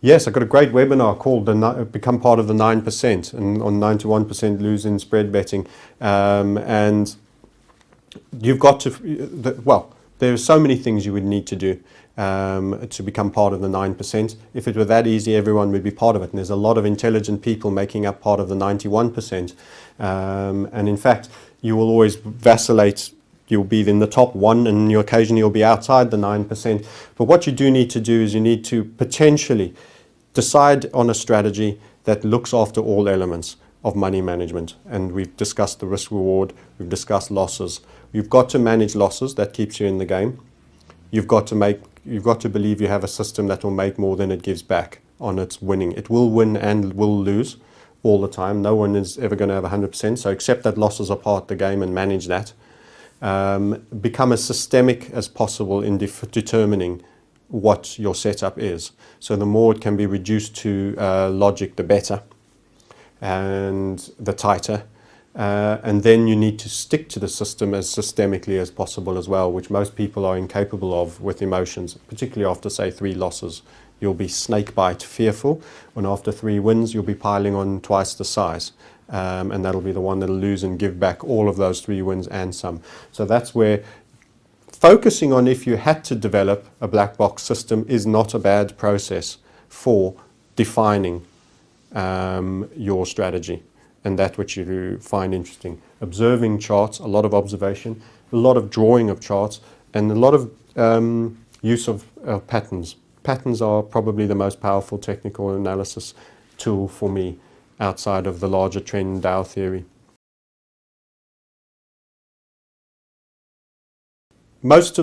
Yes, I got a great webinar called Become Part of the 9% and on 91% lose in spread betting. And you've got to, well, there are so many things you would need to do to become part of the 9%. If it were that easy, everyone would be part of it. And there's a lot of intelligent people making up part of the 91%. And in fact, you will always vacillate. You'll be in the top one, and occasionally you'll be outside the 9%. But what you do need to do is you need to potentially decide on a strategy that looks after all elements of money management. And we've discussed the risk reward, we've discussed losses. You've got to manage losses, that keeps you in the game. You've got to believe you have a system that will make more than it gives back on its winning. It will win and will lose all the time. No one is ever going to have 100%, so accept that losses are part of the game and manage that. Become as systemic as possible in determining what your setup is. So the more it can be reduced to logic, the better, and the tighter. And then you need to stick to the system as systemically as possible as well, which most people are incapable of with emotions, particularly after, say, 3 losses. You'll be snakebite fearful, and after 3 wins, you'll be piling on twice the size. And that'll be the one that'll lose and give back all of those 3 wins and some. So that's where focusing on, if you had to develop a black box system, is not a bad process for defining your strategy and that which you find interesting. Observing charts, a lot of observation, a lot of drawing of charts, and a lot of use of patterns. Patterns are probably the most powerful technical analysis tool for me outside of the larger trend Dow theory. Most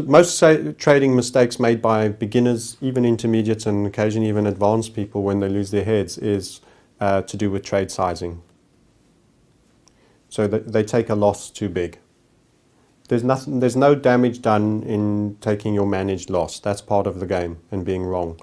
trading mistakes made by beginners, even intermediates and occasionally even advanced people when they lose their heads, is to do with trade sizing. So they take a loss too big. There's no damage done in taking your managed loss. That's part of the game and being wrong.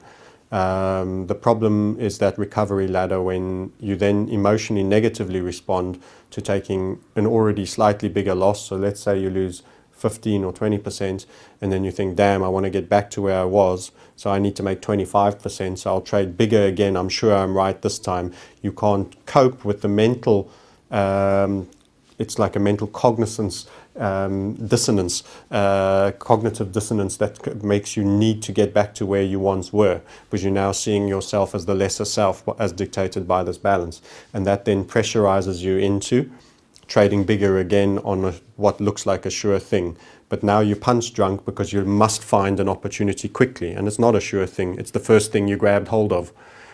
The problem is that recovery ladder when you then emotionally negatively respond to taking an already slightly bigger loss. So let's say you lose 15 or 20% and then you think, damn, I want to get back to where I was, so I need to make 25%, so I'll trade bigger again, I'm sure I'm right this time. You can't cope with the mental, it's like a mental cognizance dissonance, cognitive dissonance that makes you need to get back to where you once were, because you're now seeing yourself as the lesser self as dictated by this balance. And that then pressurizes you into trading bigger again on what looks like a sure thing. But now you're punch drunk because you must find an opportunity quickly. And it's not a sure thing. It's the first thing you grabbed hold of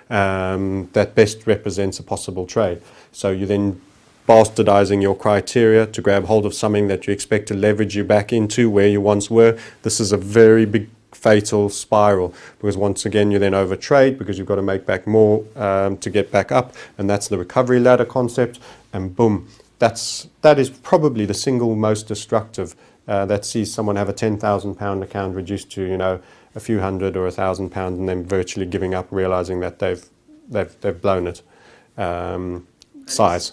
that best represents a possible trade. So you then bastardizing your criteria to grab hold of something that you expect to leverage you back into where you once were. This is a very big fatal spiral, because once again you then overtrade because you've got to make back more to get back up, and that's the recovery ladder concept, and boom, that is probably the single most destructive that sees someone have a £10,000 account reduced to, you know, a few hundred or £1,000 and then virtually giving up, realizing that they've blown it. Size.